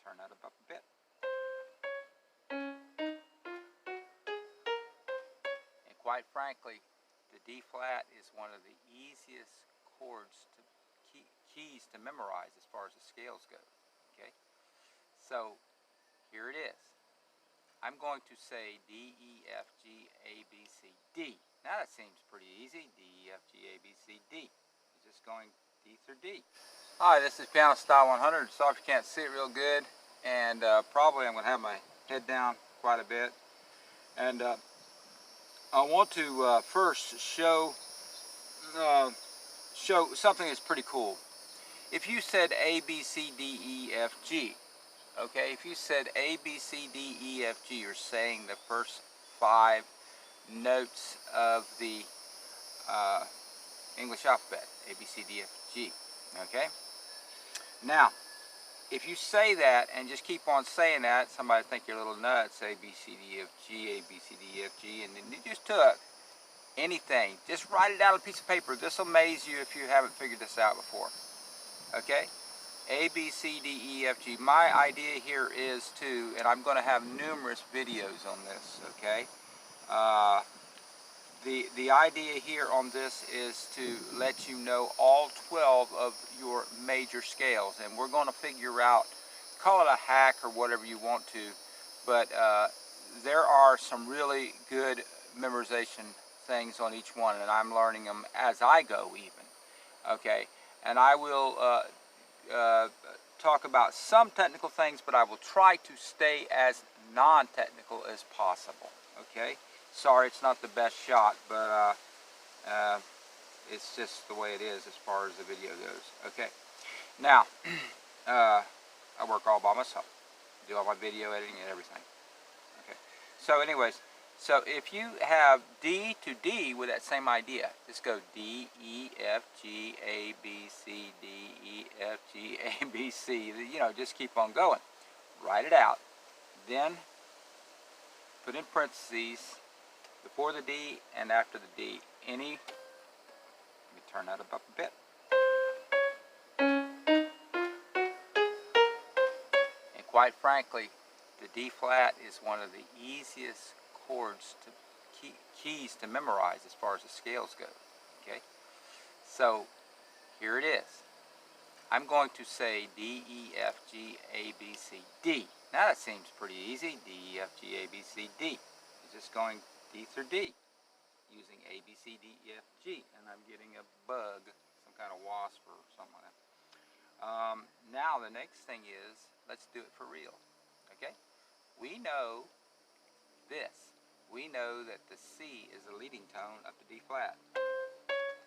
turn that up a bit. And quite frankly, the D flat is one of the easiest chords to keys to memorize as far as the scales go. Okay, so here it is. I'm going to say D, E, F, G, A, B, C, D. Now that seems pretty easy. D, E, F, G, A, B, C, D. It's just going D through D. Hi, this is Piano Style 100. Sorry if you can't see it real good. And probably I'm going to have my head down quite a bit. And I want to first show something that's pretty cool. If you said A, B, C, D, E, F, G, okay, if you said A, B, C, D, E, F, G, you're saying the first 5 notes of the English alphabet, A, B, C, D, F, G, okay? Now, if you say that and just keep on saying that, somebody think you're a little nuts, A, B, C, D, F, G, A, B, C, D, F, G, and then you just took anything. Just write it out on a piece of paper. This will amaze you if you haven't figured this out before, okay? A, B, C, D, E, F, G. My idea here is to, and I'm going to have numerous videos on this, okay? The idea here on this is to let you know all 12 of your major scales, and we're going to figure out, call it a hack or whatever you want to, but there are some really good memorization things on each one, and I'm learning them as I go even, okay? And I will talk about some technical things, but I will try to stay as non-technical as possible, okay? Sorry, it's not the best shot, but it's just the way it is as far as the video goes, okay? Now, I work all by myself, do all my video editing and everything, okay? So anyways, so if you have D to D with that same idea, just go D, E, F, G, A, B, C, D, E, F, G, A, B, C. You know, just keep on going. Write it out. Then put in parentheses before the D and after the D. Let me turn that up a bit. And quite frankly, the D flat is one of the easiest chords to keys to memorize as far as the scales go, okay? So here it is. I'm going to say D, E, F, G, A, B, C, D. Now that seems pretty easy. D, E, F, G, A, B, C, D. It's just going D through D using A, B, C, D, E, F, G. And I'm getting a bug, some kind of wasp or something like that. Now the next thing is, let's do it for real, okay? We know this. We know that the C is a leading tone of the D flat.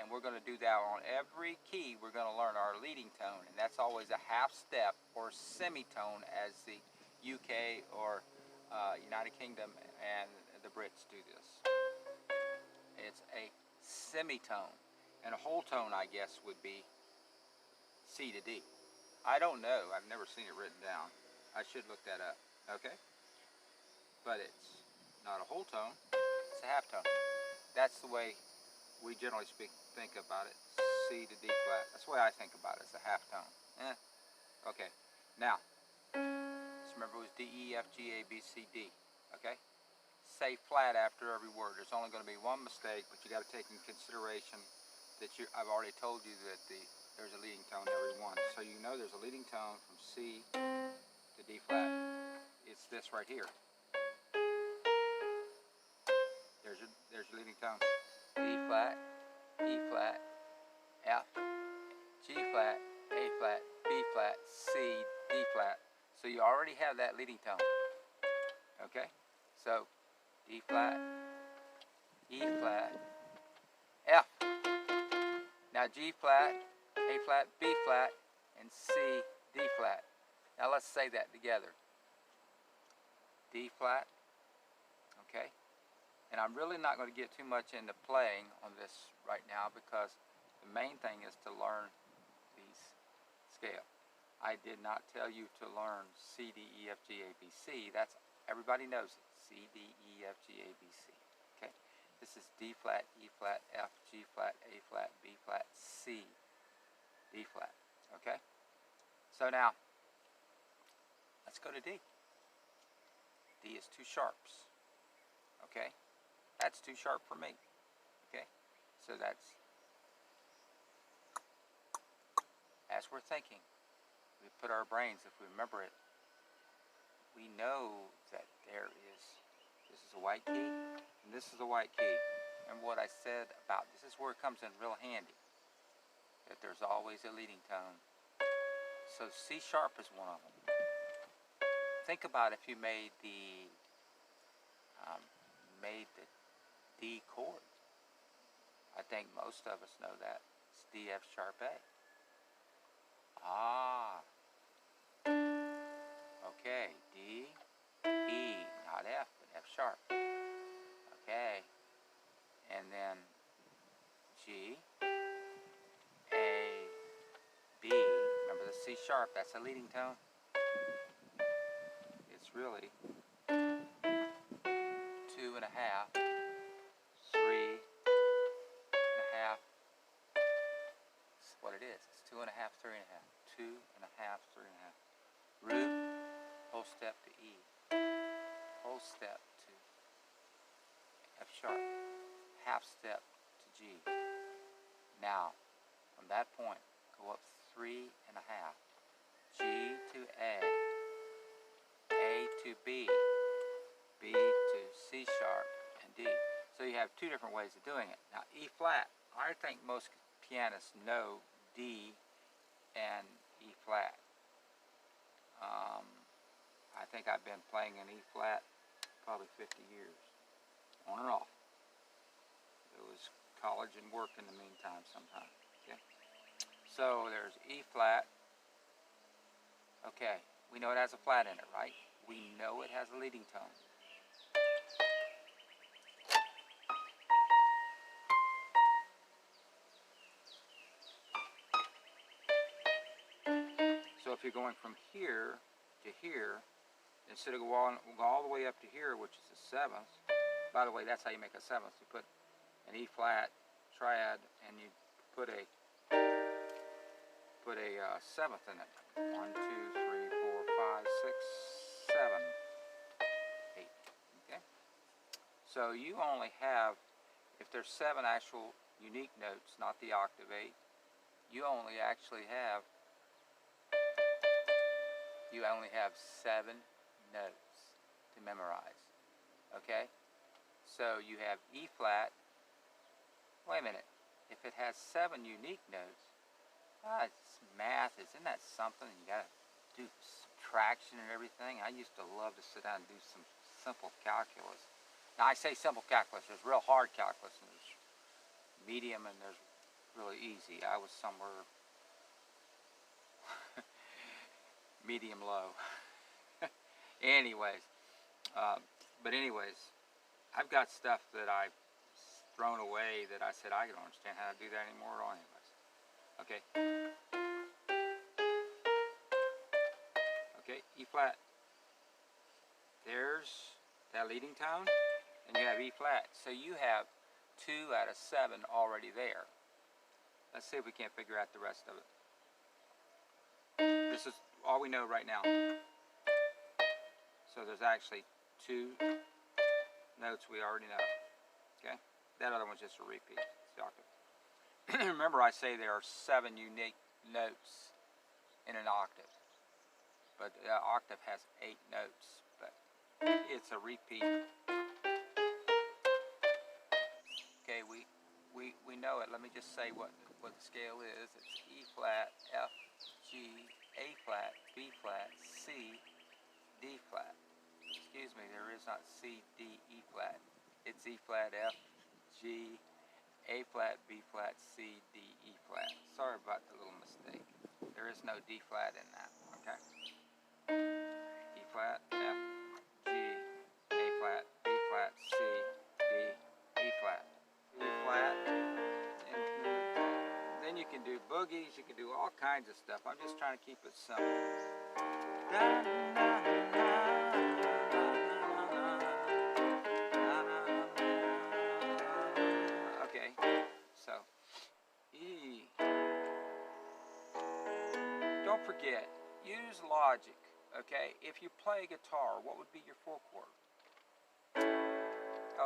And we're going to do that on every key. We're going to learn our leading tone. And that's always a half step or semitone, as the UK or United Kingdom and the Brits do this. It's a semitone. And a whole tone, I guess, would be C to D. I don't know. I've never seen it written down. I should look that up. Okay? But it's not a whole tone, it's a half tone. That's the way we generally think about it. C to D flat. That's the way I think about it. It's a half tone. Okay. Now, just remember it was D, E, F, G, A, B, C, D. Okay? Say flat after every word. There's only going to be one mistake, but you got to take in consideration that I've already told you that there's a leading tone in every one. So you know there's a leading tone from C to D flat. It's this right here. There's your leading tone. D flat, E flat, F, G flat, A flat, B flat, C, D flat. So you already have that leading tone. Okay? So D flat, E flat, F. Now G flat, A flat, B flat, and C, D flat. Now let's say that together. D flat, okay? And I'm really not going to get too much into playing on this right now because the main thing is to learn these scales. I did not tell you to learn C, D, E, F, G, A, B, C. That's, everybody knows it. C, D, E, F, G, A, B, C. Okay? This is D flat, E flat, F, G flat, A flat, B flat, C, D flat. Okay? So now, let's let's go to D. D is 2 sharps. Okay, that's too sharp for me. Okay, so that's, as we're thinking, we put our brains, if we remember it, we know that this is a white key, and this is a white key. And what I said about, this is where it comes in real handy, that there's always a leading tone. So C sharp is one of them. Think about if you made the D chord. I think most of us know that. It's D, F sharp, A. Ah. Okay, D, E, not F, but F sharp. Okay. And then G, A, B. Remember the C sharp, that's a leading tone. It's really 2 and a half, 3 and a half. That's what it is. It's 2 and a half, 3 and a half. 2 and a half, 3 and a half. Root, whole step to E. Whole step to F sharp. Half step to G. Now, from that point, go up 3 and a half. G to A to B, B to C sharp, and D. So you have 2 different ways of doing it. Now E flat, I think most pianists know D and E flat. I think I've been playing in E flat probably 50 years, on and off. It was college and work in the meantime sometimes. Okay. So there's E flat. Okay, we know it has a flat in it, right? We know it has a leading tone. So if you're going from here to here, instead of going all the way up to here, which is a 7th, by the way, that's how you make a 7th. You put an E flat triad and you put a 7th in it. 1, 2, 3, 4, 5, 6, 7, 8. Okay? So you only have, if there's 7 actual unique notes, not the octave 8, you only have 7 notes to memorize. Okay? So you have E flat. Wait a minute. If it has 7 unique notes, it's math. Isn't that something? You got to do subtraction and everything. I used to love to sit down and do some simple calculus. Now I say simple calculus. There's real hard calculus, and there's medium, and there's really easy. I was somewhere medium low. Anyways, I've got stuff that I've thrown away that I said I don't understand how to do that anymore. Anyways, okay. Okay, E flat. There's that leading tone, and you have E flat. So you have 2 out of 7 already there. Let's see if we can't figure out the rest of it. This is all we know right now. So there's actually 2 notes we already know. Okay? That other one's just a repeat. It's the octave. Remember, I say there are 7 unique notes in an octave. But the octave has 8 notes, but it's a repeat. Okay, we know it. Let me just say what the scale is. It's E flat, F, G, A flat, B flat, C, D flat. Excuse me, there is not C, D, E flat. It's E flat, F, G, A flat, B flat, C, D, E flat. Sorry about the little mistake. There is no D flat in that, okay? E flat, F, G, A flat, B flat, C, D, E flat. E flat, and then you can do boogies, you can do all kinds of stuff. I'm just trying to keep it simple. Okay, so E. Don't forget, use logic, Okay, if you play guitar, what would be your 4 chord?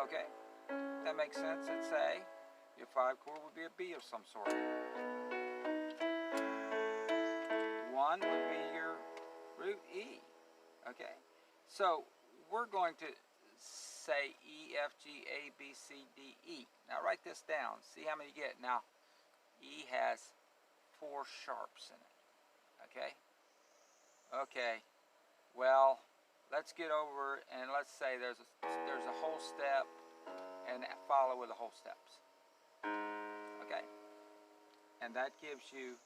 Okay, that makes sense. It's A. Your 5 chord would be a B of some sort. 1 would be your root E. Okay, so we're going to say E, F, G, A, B, C, D, E. Now write this down. See how many you get. Now, E has 4 sharps in it. Okay? Okay. Well, let's get over and let's say there's a whole step and follow with the whole steps. Okay? And that gives you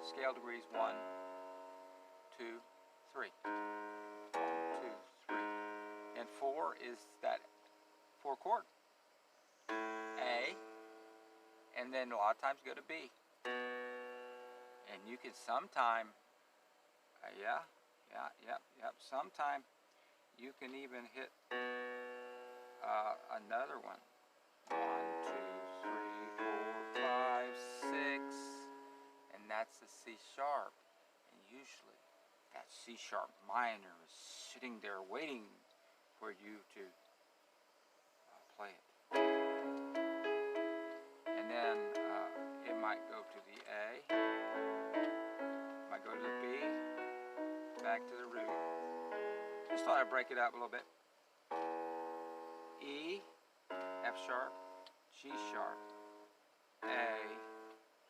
scale degrees 1, 2, 3. 1, 2, 3. And 4 is that 4 chord. A. And then a lot of times go to B. And you can sometime, sometime you can even hit another one. 1, 2, 3, 4, 5, 6. And that's the C sharp. And usually that C sharp minor is sitting there waiting for you to play it. And then it might go to the A, might go to the B, back to the root. Just thought I'd break it up a little bit. E, F sharp, G sharp, A,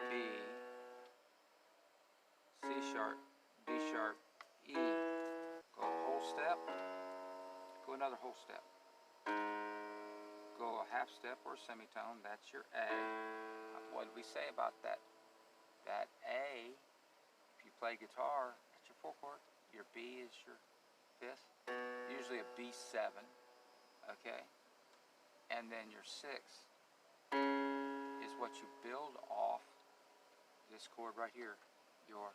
B, C sharp, D sharp, E. Go a whole step, go another whole step. Go a half step or a semitone, that's your A. What did we say about that? That A, if you play guitar, that's your 4 chord. Your B is your 5th, usually a B7, okay? And then your 6th is what you build off this chord right here, your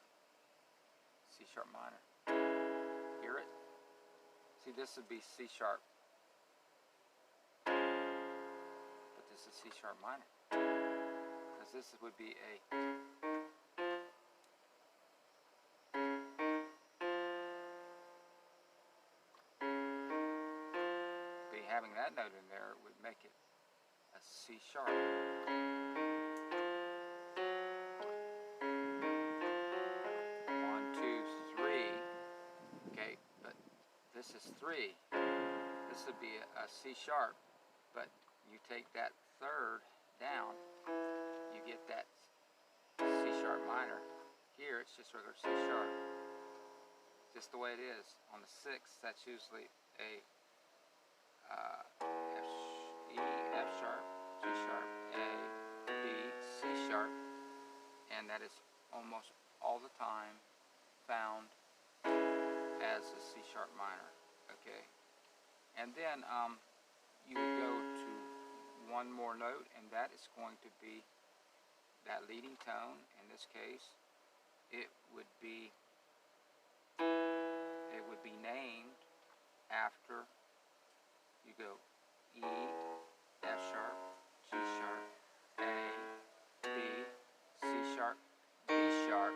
C sharp minor. Hear it? See, this would be C sharp. This is C sharp minor, because this would be a having that note in there would make it a C sharp. 1, 2, 3. Okay, but this is 3. This would be a C sharp, but you take that 3rd down, you get that C sharp minor. Here it's just regular C sharp. Just the way it is. On the 6th, that's usually a E, F sharp, G sharp, A, B, C sharp, and that is almost all the time found as a C sharp minor. Okay, and then you would go to one more note, and that is going to be that leading tone. In this case, it would be named after, you go E, F sharp, G sharp, A, B, C sharp, D sharp.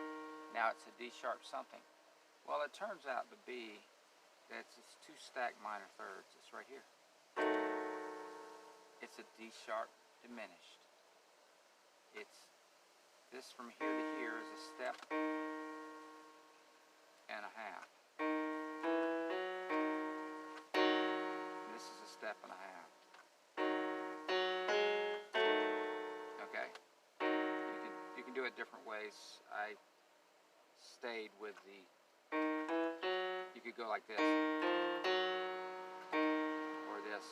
Now it's a D sharp something. Well, it turns out to be that it's 2 stacked minor thirds. It's right here. It's a D sharp diminished. It's this from here to here is a step and a half. And this is a step and a half. Okay. You can do it different ways. I stayed with the. You could go like this or this.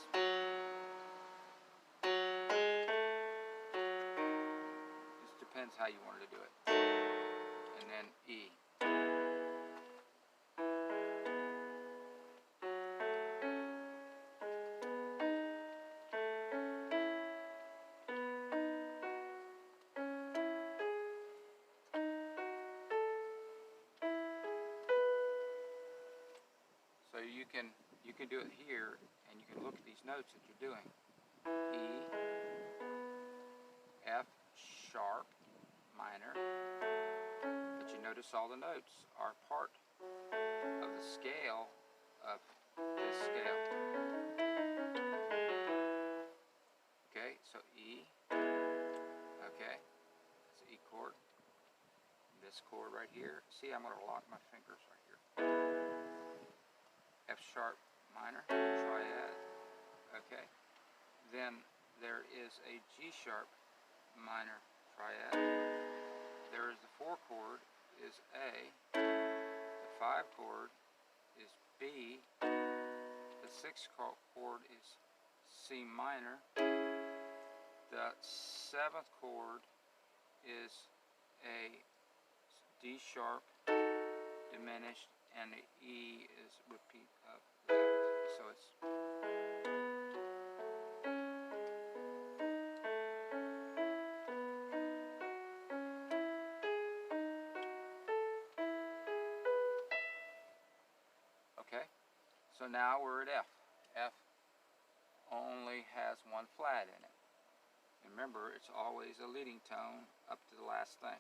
Depends how you wanted to do it. And then E. So you can do it here, and you can look at these notes that you're doing. E, F sharp minor, but you notice all the notes are part right here. See, I'm going to lock my fingers right here. F sharp minor, triad. Okay. Then there is a G sharp minor triad. There is the 4 chord is A. The 5 chord is B. The 6 chord is C minor. The 7th chord is a D sharp diminished, and the E is repeat of that. So it's okay. So now we're at F. F only has 1 flat in it. Remember, it's always a leading tone up to the last thing.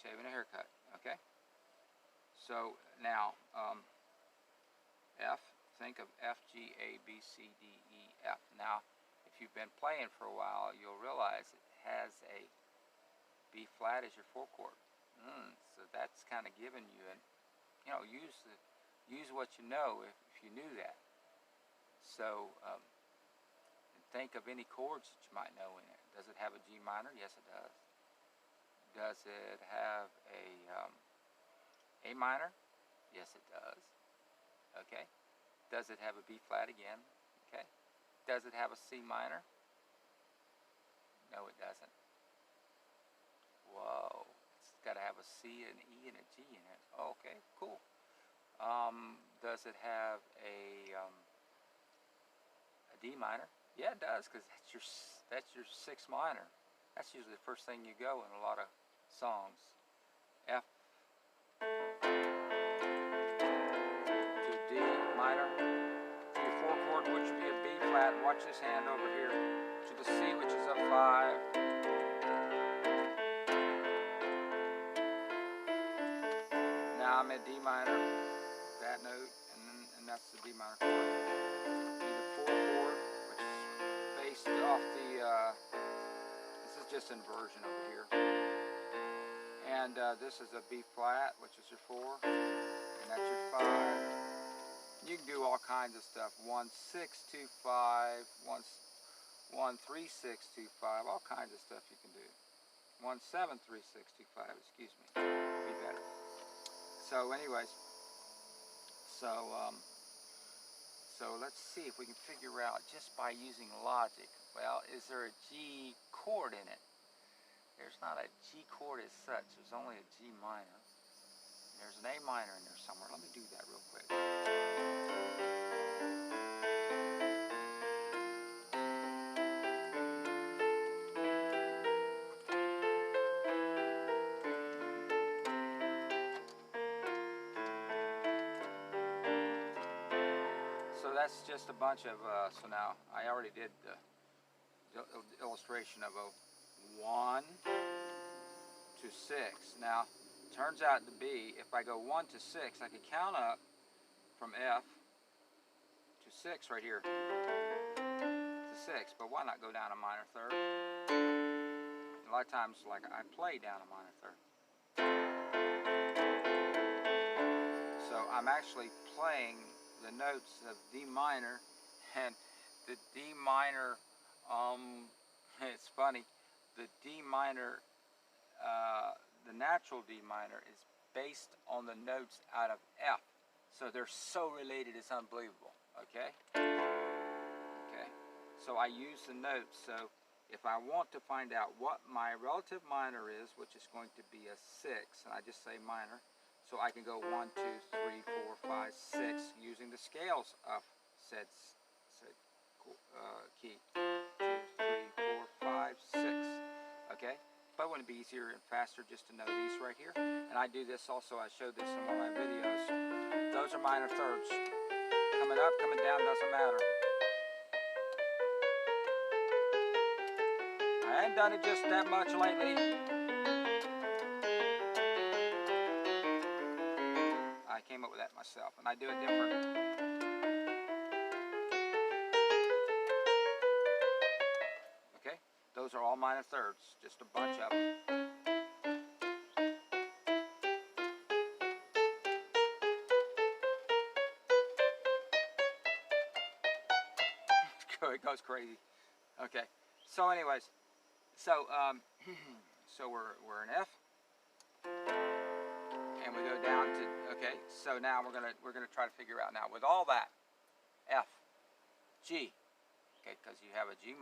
Shaving a haircut, okay? So now, F, think of F, G, A, B, C, D, E, F. Now, if you've been playing for a while, you'll realize it has a B flat as your 4 chord. So that's kind of giving you an, use what you know if you knew that. So think of any chords that you might know in it. Does it have a G minor? Yes, it does. Does it have a minor? Yes, it does. Okay. Does it have a B flat again? Okay. Does it have a C minor? No, it doesn't. Whoa. It's got to have a C, an E, and a G in it. Oh, okay, cool. Does it have a D minor? Yeah, it does, because that's your 6 minor. That's usually the first thing you go in a lot of songs. F to D minor. To your 4 chord, which would be a B flat. Watch this hand over here. To the C, which is a 5. Now I'm at D minor, that note, and that's the D minor chord. The 4 chord, which is based off the, this is just inversion over here. And this is a B flat, which is your 4, and that's your 5. You can do all kinds of stuff. 1, 6, 2, 5, 1, 3, 6, 2, 5, all kinds of stuff you can do. 1, 7, 3, 6, 2, 5, excuse me, be better. So anyways, so let's see if we can figure out just by using logic. Well, is there a G chord in it? There's not a G chord as such. There's only a G minor. There's an A minor in there somewhere. Let me do that real quick. So that's just a bunch of, so now I already did the illustration of a 1 to 6. Now, it turns out to be, if I go 1 to 6, I could count up from F to 6 right here to 6, but why not go down a minor third? A lot of times, like, I play down a minor third. So I'm actually playing the notes of D minor, and the D minor, it's funny, the D minor, the natural D minor is based on the notes out of F. So they're so related, it's unbelievable, okay? Okay, so I use the notes. So if I want to find out what my relative minor is, which is going to be a 6, and I just say minor, so I can go 1, 2, 3, 4, 5, 6 using the scales of said key. 2, 3, 4, 5, 6. Okay? But wouldn't it be easier and faster just to know these right here? And I do this also, I showed this in one of my videos. Those are minor thirds. Coming up, coming down, doesn't matter. I ain't done it just that much lately. I came up with that myself, and I do it different. Those are all minor thirds, just a bunch of them. It goes crazy. Okay. So, anyways, so so we're in F, and we go down to, okay. So now we're gonna try to figure out now with all that F, G, okay, because you have a G minor.